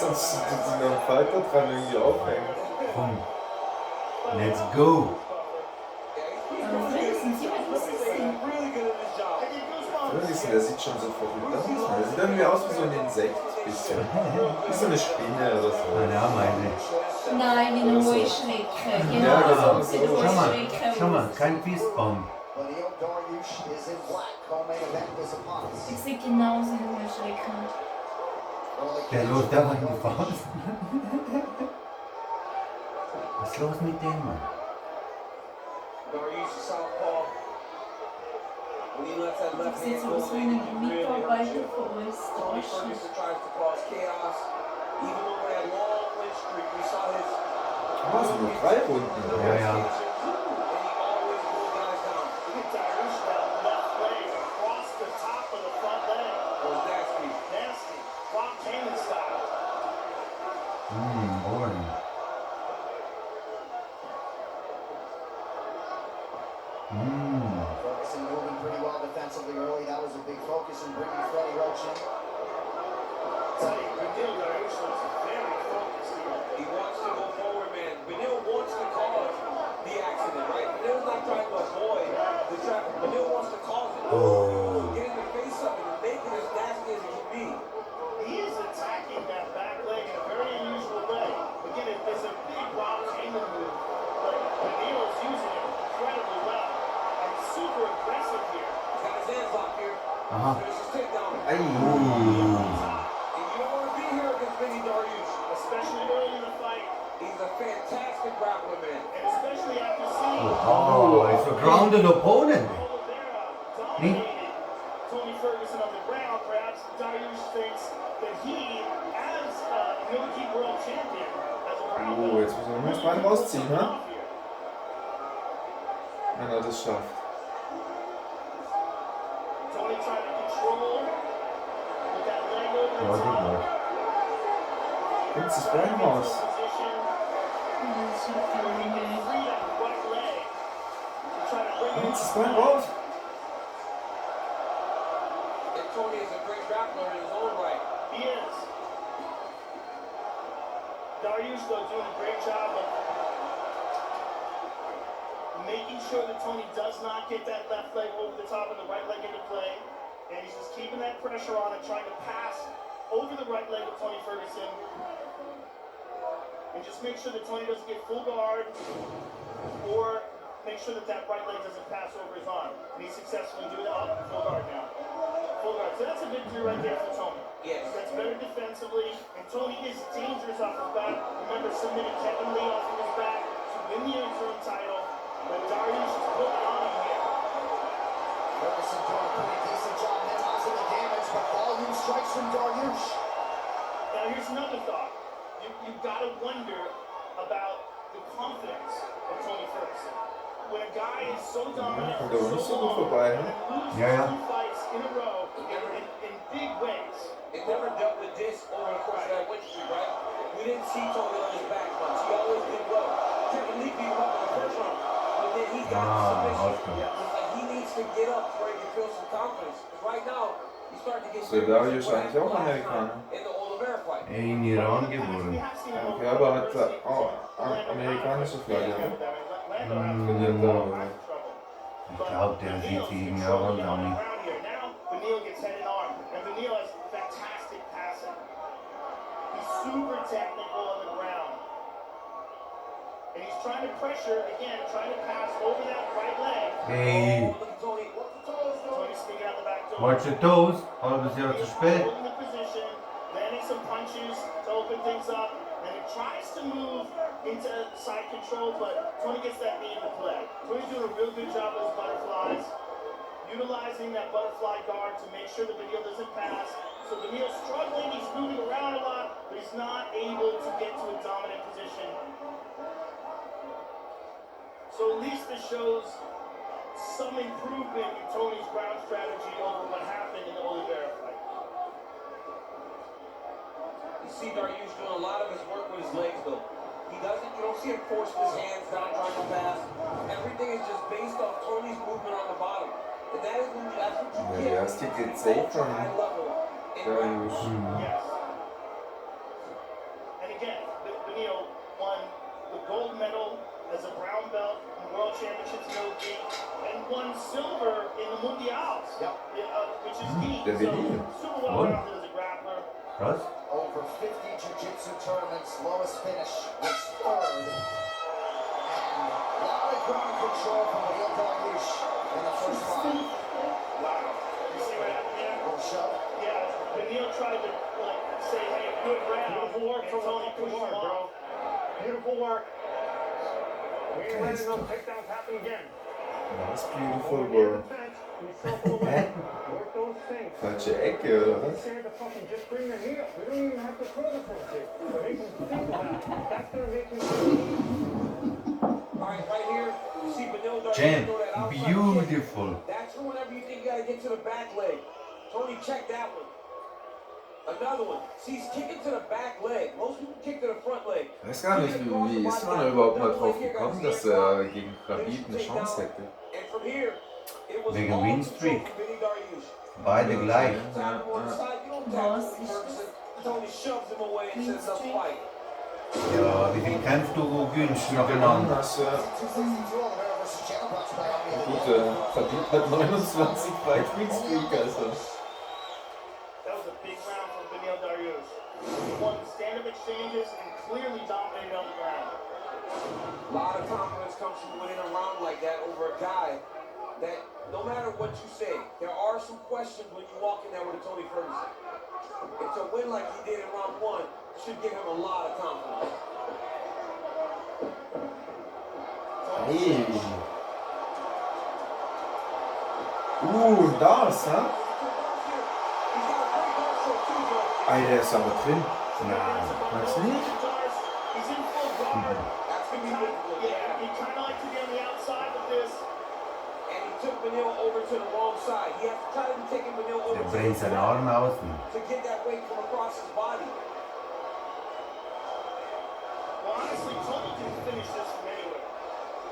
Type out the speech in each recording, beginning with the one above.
Sonst tut sie noch einen Falter dran irgendwie aufhängen. Komm. Let's go. Ferguson, der sieht schon so verrückt aus. Der sieht irgendwie aus wie so ein Insekt. Bisschen. Wie so eine Spinne oder so. Ja, meine ich. Nein, wie eine hohe Schrecke. Genau, Ja, genau, so sieht so. eine hohe Schrecke Schau mal, aus. kein Fistbomb. Ich sehe genauso eine hohe Schrecke. Der läuft einfach in die Faust. Was ist los mit dem, Mann? Das sieht so aus wie ein Mitarbeiter von uns. Ah, sind nur 3 Runden. Ja, ja. Ohren. Ferguson moving pretty well defensively early. That was a big focus in bringing Freddie Roach in. Tell you, Beneil Dariush was very focused here. He wants to go forward, man. Beneil wants to cause the accident, right? Beneil's not trying to avoid the traffic. Beneil wants to cause it. Get in the face of it and make it as nasty as it can be. He is attacking that back leg in a very unusual way. Again, it's a big Rob Taylor move, but Beneil is using it incredibly well. And super aggressive here. He's got his hands locked here. There's his takedown. Ay. And you don't want to be here against Beneil Dariush, especially early in the fight. He's a fantastic grappler, man. And especially after seeing Oh, it's a grounded opponent. Oliveira dominated Tony Ferguson on the ground. Perhaps Dariush thinks that he, as military world champion, as a grappler, Jetzt müssen wir nur das Bein rausziehen, ne? Wenn er das schafft. Tony trying to control with that leg over the top. Nimmt das Bein raus. Position. Das ist schon verrückt. Free that right leg. To try to bring Nimmt it. das Bein raus. And Tony is a great grappler in his own right. He is. Dariush, though, doing a great job of making sure that Tony does not get that left leg over the top and the right leg into play. And he's just keeping that pressure on and trying to pass over the right leg of Tony Ferguson. And just make sure that Tony doesn't get full guard or make sure that that right leg doesn't pass over his arm. And he's successfully doing that. Oh, full guard now. Full guard. So that's a victory right there for Tony. Yes. That's better defensively. And Tony is dangerous off his back. Remember, submitting Kevin Lee off of his back to win the interim title. But Dariush is putting on him here. Ferguson doing a pretty decent job minimizing the damage, but volume strikes from Dariush. Now here's another thought. You've got to wonder about the confidence of Tony Ferguson. When a guy is so dominant Kommt for aber nicht so so gut long vorbei, and ne? loses Ja, ja. 2 fights in a row in big ways. It never dealt with this over the course of that win streak, right? We didn't see Tony on his back much. He always did well. Kevin Lee beat him up in the first round, but then he got submission. It's like he needs to get up where he can feel some confidence. 'Cause right now, he's starting to get So, Dariush eigentlich auch Amerikaner. in the Oliveira fight. In Iran geboren. Okay, aber hat auch amerikanische Flagge. Trainiert da, oder? Ich glaube, der sieht sich irgendwie auch an. Now Beneil gets head and arm, and Beneil has fantastic passing. He's super technical on the ground, and he's trying to pressure again, trying to pass over that right leg. Hey, Look at Tony. Tony sneaking out the back door. watch your toes. Halbes Jahr zu spät. Holding the position, landing some punches to open things up, and he tries to move into side control, but Tony gets that knee into play. Tony's doing a real good job with his butterflies, utilizing that butterfly guard to make sure that Beneil doesn't pass. So Beneil's struggling, he's moving around a lot, but he's not able to get to a dominant position. So at least this shows some improvement in Tony's ground strategy over what happened in the Oliveira fight. You see Dariush doing a lot of his work with his legs, though. You don't see him forcing his hands down trying to pass. Everything is just based off Tony's movement on the bottom. And that's what you Ja, der erste geht safe von high level in Dariush. Yes. again, Beneil won the gold medal as a brown belt in the World Championships in OG and won silver in the Mundials, which is neat. Der Beneil. So super well-rounded as a grappler. Krass. Over 50 jiu-jitsu tournaments, lowest finish was third. And a lot of ground control from Dariush in the first round. Wow. You see what happened there? Little shove. Yeah, Beneil tried to say, hey, good round. Beautiful work from Tony pushed him off. Beautiful work. We ain't letting those takedowns happen again. That's beautiful work. Hä? Work those things. Falsche Ecke, oder was? Scared to fucking just bring them here. We don't even have to throw the first hit. So they can think about it. That's gonna make them. Alright, right here, you see Beneil Dariush Jam. throw that outside kick. Beautiful. That's for whenever you think you gotta get to the back leg. Tony, check that one. Another one. See, he's kicking to the back leg. Most people kick to the front leg. Ich weiß gar nicht, wie ist man da überhaupt mal drauf gekommen, dass er gegen Khabib eine Chance hätte. And from here, it was Wegen all Winstreak. control from Beneil Dariush. Beide gleich. Time to one side, you don't Was tackle ist Ferguson. Tony shoves him away and says, let's fight. Ja, wie viel kämpfst du günstig nacheinander? Das, 262 on the Bear versus Chandler, brought to you by Omni. gut, Khabib hat 29 Fight Winstreak, also. That was a big round for Beneil Dariush. He won stand-up exchanges and clearly dominated on the ground. A lot of confidence comes from winning a round like that over a guy that, no matter what you say, there are some questions when you walk in there with a Tony Ferguson. And to win like he did in round one should give him a lot of confidence. Hey. Das, hä? Alter, ist aber drin. Nein, weiß nicht. He's in full guard. That's gonna be difficult. Yeah, he kind of like to be on the outside with this. And he took Beneil over to the wrong side. He has to try to be taking Beneil over Der to bringt the seinen back Arm aus. to get that weight from across his body. Well, honestly, Tony can finish this from anywhere.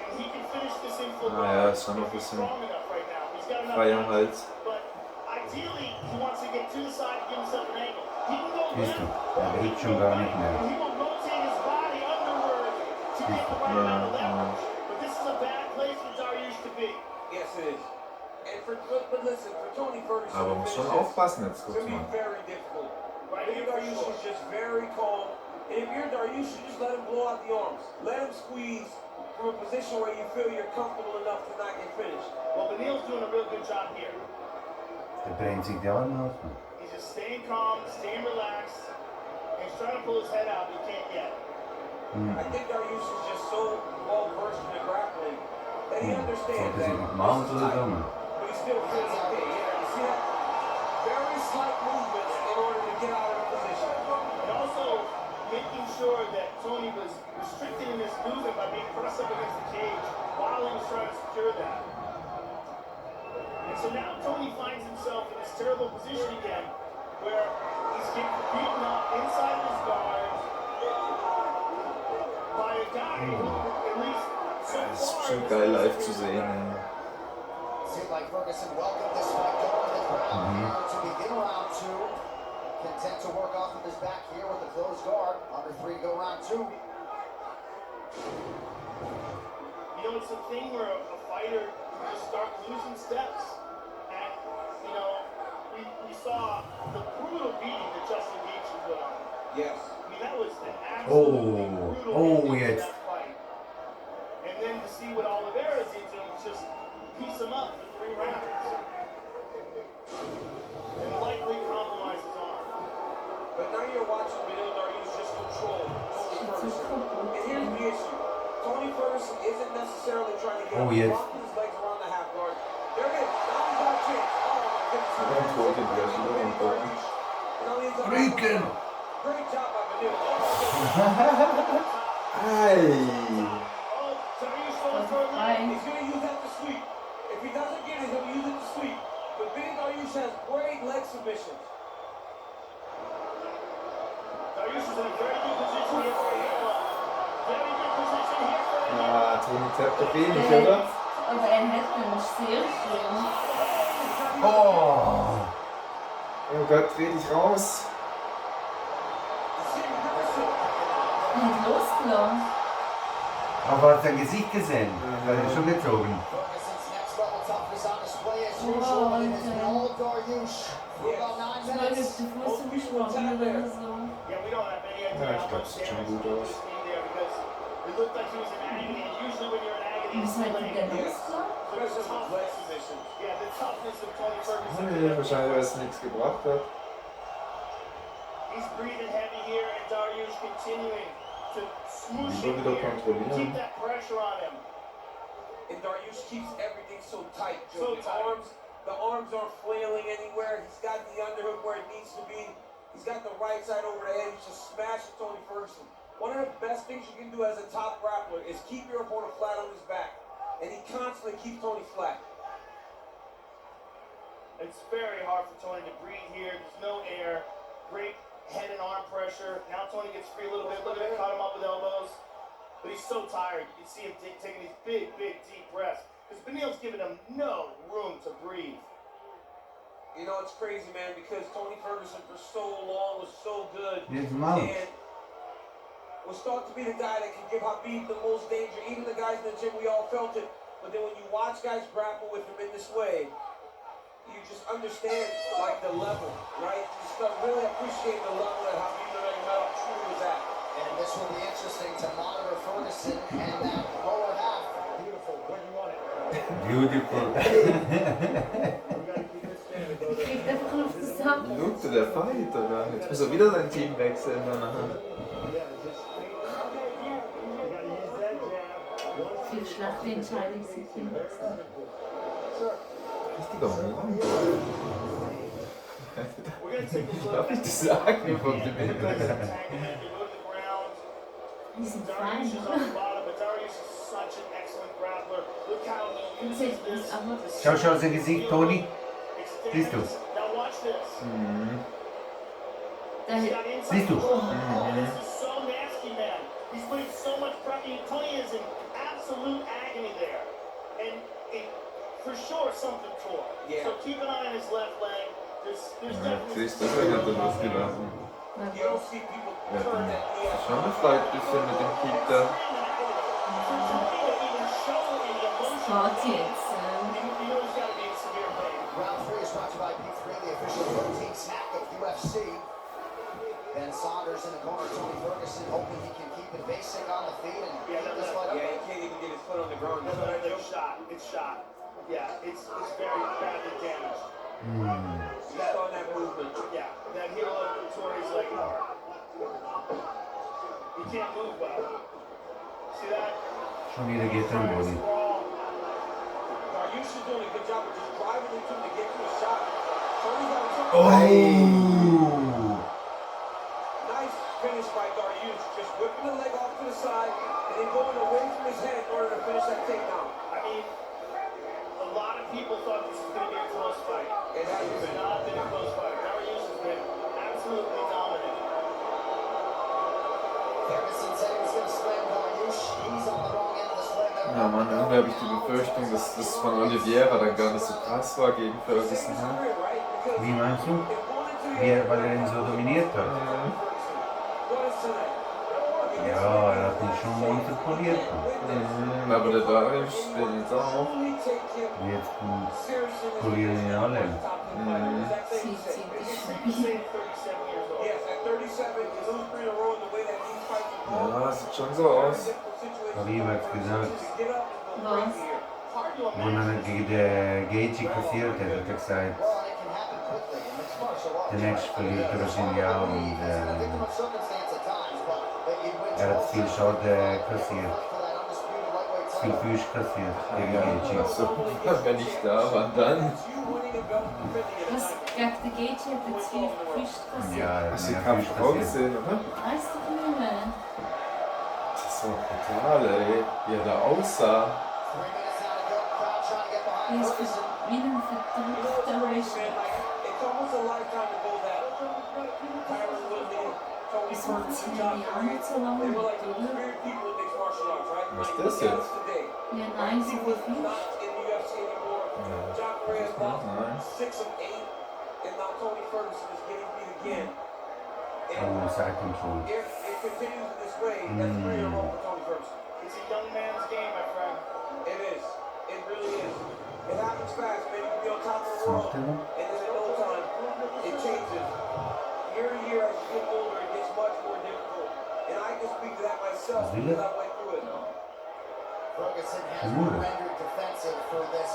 And he can finish this in full guard. Naja, ist schon noch ein He's bisschen strong enough right now. He's got enough frei am power. Hals. But ideally, he wants to get to the side and give himself an angle. He can go Siehst du, left. der dreht schon gar nicht And mehr. he will rotate his body underward to get the right amount of leverage. But this is a bad place for Dariush to be. Yes, it is. And but listen, for Tony Ferguson, Aber muss schon aufpassen jetzt, it's guck gonna be mal. very difficult. Right Beneil here for Dariush sure. is just very calm. And if you're Dariush, you just let him blow out the arms. Let him squeeze from a position where you feel you're comfortable enough to not get finished. Well, Beneil's doing a real good job here. Der bringt sich die Arme aus. He's just staying calm, staying relaxed. And he's trying to pull his head out, but he can't yet. I think Dariush is just so well versed in the grappling that he understands Sollte that sich noch machen this is oder tight, so. but he still feels okay. Yeah, you see that? Very slight movements in order to get out of the position. And also making sure that Tony was restricted in his movement by being pressed up against the cage while he was trying to secure that. And so now Tony finds himself in this terrible position again where he's getting beaten up inside of his guard by a guy who, at least so Das ist far, bestimmt geil live zu sehen. Ja. Seemed like Ferguson welcomed this fight going to the ground here to begin round two. Content to work off of his back here with the closed guard. Under three to go round two. You know, it's a thing where a fighter can just start losing steps. And, you know, we saw the brutal beating that Justin Gaethje put on him. Yes. I mean, that was an absolutely brutal ending to yes. that fight. And then to see what Oliveira did to him, just piece him up for 3 rounds. And likely compromise his arm. But now you're watching Beneil Dariush just control Tony Ferguson. And here's the issue. Tony Ferguson isn't necessarily trying to get Oh, yes. lock his legs around the half guard. There it is. Now he's got a chance. Oh my goodness. Don't hold it, guys. You don't hold it. Now he's up. Freaking! Great job by Beneil. Oh my goodness. Ay. Oh, Dariush going for a leg. He's going to use that to sweep. If he doesn't get it, he'll use it to sweep. But Beneil Dariush has great leg submissions. Dariush is in a very good position here for a heel. Very good position here for a heel. Ah, Tony tappt doch eh nicht, oder? Aber er hat uns sehr schön. Oh! Oh Gott, dreh dich raus. You see Ferguson Er hat losgelassen. Aber hat sein Gesicht gesehen? Er ist schon gezogen. Ferguson's next level toughness on display as usual, but it has been all Dariush for about 9 Ich meine, minutes. auf den Fuß umgesprungen oder so. Yeah, we don't have any idea Ja, ich how glaube, much es sieht schon damage gut he aus. received there because it looked like he was in agony. And usually when you're in agony, Wieso it's hat er denn delayed. losgelassen? So there's a toughness position. Yeah, the toughness of Tony Ferguson. Nee, wahrscheinlich, weil es nichts gebracht hat. He's breathing heavy here, and Dariush continuing to smoosh Lieber him wieder here, kontrollieren. keep that pressure on him. And Dariush keeps everything so tight, So Joe. tight. The arms aren't flailing anywhere. He's got the underhook where it needs to be. He's got the right side over the head. He's just smashing Tony Ferguson. One of the best things you can do as a top grappler is keep your opponent flat on his back. And he constantly keeps Tony flat. It's very hard for Tony to breathe here. There's no air. Great head and arm pressure. Now Tony gets free a little bit. Look at him, caught him up with elbows. But he's so tired. You can see him taking these big, deep breaths. Because Beneil's giving him no room to breathe. You know, it's crazy, man, because Tony Ferguson for so long was so good. His mouth. And was thought to be the guy that could give Habib the most danger. Even the guys in the gym, we all felt it. But then when you watch guys grapple with him in this way, you just understand, like, the level, right? You start really appreciating the level that Habib Nurmagomedov truly was at. And this will be interesting to monitor Ferguson and that lower half. Beautiful. When you want it. Beautiful. We gotta keep this standing, brother. Kriegt einfach auf den Sack. Look, der Fight, oder? Jetzt muss er wieder sein Team wechseln. Danach. Yeah, just you gotta use that jab. Viel schlechte Entscheidung seitdem. Richtiger Mann. We're going to take a look Darf ich at das sagen von dem the Internet? tag and they go to the ground. Die sind Dariush is fein. on the bottom, but Dariush is such an excellent grappler. Look how he Und uses sie this. ist aber... Schau, schau sein Gesicht, Tony. Extends. Siehst du? Now watch this. Mhm. Da He's hat... got inside. Siehst du? Oh, this is so nasty, man. He's putting so much pressure. Tony is in absolute agony there. And it, for sure something tore. Yeah. So keep an eye on his left leg. There's Ja, definitely siehst du, deswegen hat er losgelassen. You don't see people Ja, turn that knee up. schon gefreut, ein bisschen mit dem Kick da. Fahrt jetzt. Round 3 is brought to you by P3, the official protein snack of UFC. Ben Saunders in the corner, Tony Ferguson hoping he can keep it basic on the feet and keep this fight up. Yeah, he can't even get his foot on the ground. It's shot. It's shot. Yeah, it's very badly damaged. Just on that movement. Yeah, that heel hook tore his leg apart. He can't move well. See that? Schon wieder geht er im Boden. Dariush is doing a good job of just driving into him to get to a shot. Tony's got him. Oh! Nice finish by Dariush, just whipping the leg off to the side and then going away from his head in order to finish that takedown. I mean, a lot of people thought this was going to be a close fight. It has It's been. not been a close fight. Dariush has been absolutely dominant. Ferguson said he was going to slam Dariush. He's on the wrong end of the slam. Ja, Mann, irgendwie habe ich die Befürchtung, dass das von Oliveira dann gar nicht so krass war gegen Ferguson. Ne? Wie meinst du? Weil er ihn so dominiert hat. Ja, er hat ihn schon monopoliert. Aber der Dariush, der jetzt auch. Jetzt polieren ihn alle. Sie zieht die He's Scheibe. 37 years old. Yes, at 37, you lose 3 in a row in the way that these fights are called. Ja, sieht schon so aus. Habib hat's gesagt. Was? Hard to Wo imagine. er gegen den Gaethje kassiert hat, hat er gesagt, Well, and it can happen quickly in mixed martial arts. der nächste verliert er wahrscheinlich auch. Und He's a victim of circumstance at times, but he wins er hat most viel of the Schaden kassiert, for that undisputed lightweight viel title. Füße kassiert gegen Ja, Gaethje. also, wenn ich da war, dann. Was gegen den Gaethje hat er 2 Füße kassiert? Ja, er hat Hast du den mehr Kampf Füße auch kassiert. gesehen, oder? Weiß doch nicht mehr. Das war brutal, ey. Wie er da aussah. 3 minutes now to go. Crowd trying to get behind Er ist Ferguson. wie ein verdrückter Wrestler. It's almost a lifetime ago that Tyron Woodley, Tony Es macht Ferguson, 10 John Jahre nicht so lange, They were like the oder? weird people in mixed martial arts, right? Was Like, ist das look at jetzt? us today. Ja, nein, so People viel Füße. not in the UFC anymore. John Correa's lost Nice. 6 of 8, and now Tony Ferguson is getting beat again. Oh, side control. If it continues in this way, that's a 3-year roll for Tony Ferguson. It's a young man's game, my friend. It is. It really is. It happens fast, man. You can be on top of the world, Smoke them. and then in no time, it changes. Year to year, as you get older, it gets much more difficult. And I can speak to that myself Really? because I went through it. Ferguson has been rendered defensive for this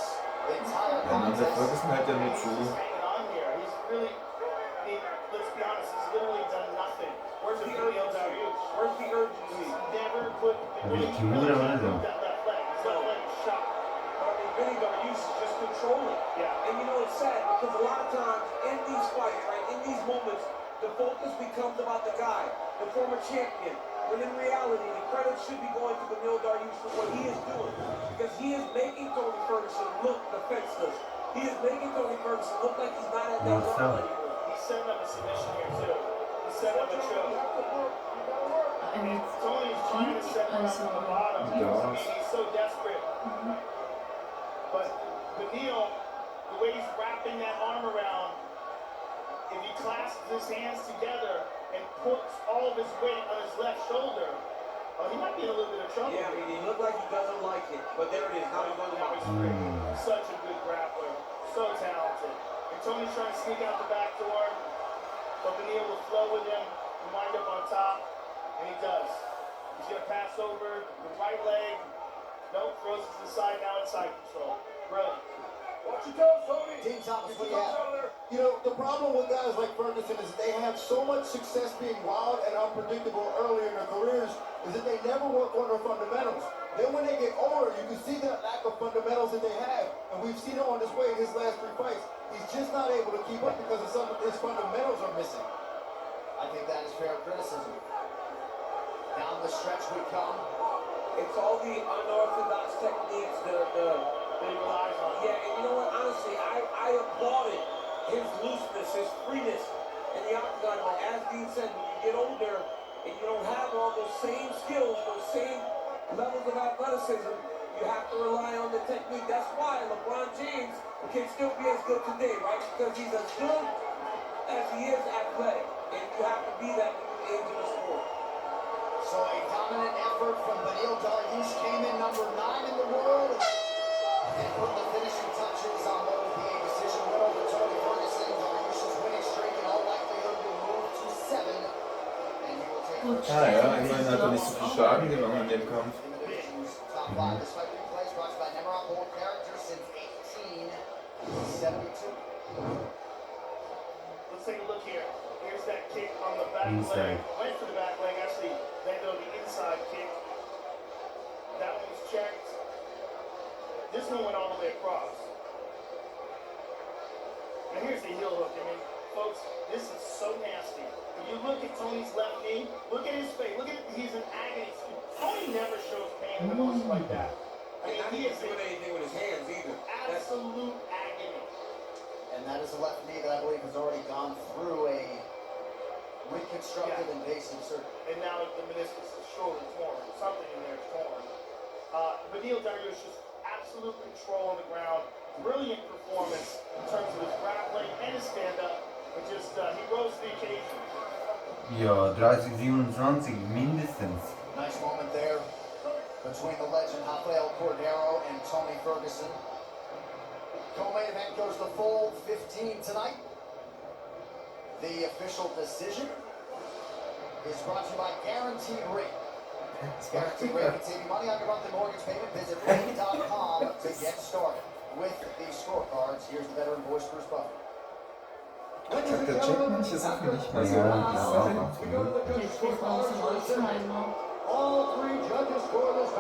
entire Ja, man, der contest. Ferguson halt ja nur He's zu. just hanging on here. He's really, I mean, let's be honest, he's literally done nothing. Where's the Beneil urgency? Dariush. Where's the urgency? He's never put Abi kimura var ya. that left leg. His left leg is shot. But I mean, Benny Dariush is just controlling. Yeah. And you know, it's sad because a lot of times in these fights, right, in these moments, the focus becomes about the guy, the former champion. When in reality, the credit should be going to Beneil Dariush for what he is doing. Because he is making Tony Ferguson look defenseless. He is making Tony Ferguson look like he's not at that North level South. anymore. He's setting up a submission here, too. He's setting up a choke. Evet. Tony's trying to set him up from the bottom. Yeah. I mean, he's so desperate. But Beneil, the way he's wrapping that arm around, if he clasps his hands together and puts all of his weight on his left shoulder, he might be in a little bit of trouble. Yeah, I mean, he looked like he doesn't like it. But there it is. Now he's going to Now he's box. free. Such a good grappler. So talented. And Tony's trying to sneak out the back door. But Beneil will flow with him and wind up on top. And he does. He's going to pass over the right leg. Nope, throws it to the side. Now it's side control. Brilliant. Watch your toes, Tony. Team Thomas, what Get do you your toes have? out of there. You know, the problem with guys like Ferguson is they have so much success being wild and unpredictable early in their careers is that they never work on their fundamentals. Then when they get older, you can see that lack of fundamentals that they have. And we've seen it on display in his last 3 fights. He's just not able to keep up because of some of his fundamentals are missing. I think that is fair criticism. Down the stretch we come. It's all the unorthodox techniques, That he relies on. yeah, and you know what? Honestly, I applauded his looseness, his freeness in the octagon. But as Dean said, when you get older and you don't have all those same skills, those same levels of athleticism, you have to rely on the technique. That's why LeBron James can still be as good today, right? Because he's as good as he is athletic. And you have to be that when you age in the sport. So a dominant effort from Beneil Dariush came in number 9 in the world and put the finishing touches on what will be a decision win over Tony Ferguson. Dariush's winning streak in all likelihood will move to 7, and he will take Gut, Ah ja, immerhin hat er nicht so viel Schaden genommen in dem Kampf. in the division's top 5. This fight being played brought to you by Nemeroff Old Character since 1872. Let's take a look here. Here's that kick on the back Inside. leg. Went for the back leg, actually landed on the inside kick. That one was checked. This one went all the way across. And here's the heel hook. I mean, folks, this is so nasty. When you look at Tony's left knee, look at his face. Look at he's in agony. Tony never shows pain in emotion like that. I mean, And not he even is doing in anything with his hands either. That's absolute agony. And that is a left knee that I believe has already gone through a reconstructive invasive surgery. And now the meniscus is surely torn. Something in there is torn. Beneil Dariush just absolute control on the ground. Brilliant performance in terms of his grappling and his stand-up. But just, he rose to the occasion. Ja, 30-27 mindestens. Nice moment there between the legend Rafael Cordero and Tony Ferguson. Co-main event goes the full 15 tonight. The official decision is brought to you by Guaranteed Rate. Guaranteed Rate can save you money on your monthly mortgage payment. Visit rate.com to get started. With the scorecards, here's the veteran voice, Bruce Buffer. Der checkt manche Sachen nicht mehr so. Ja, Jetzt wird man aus dem Alzheimer. All 3 judges score this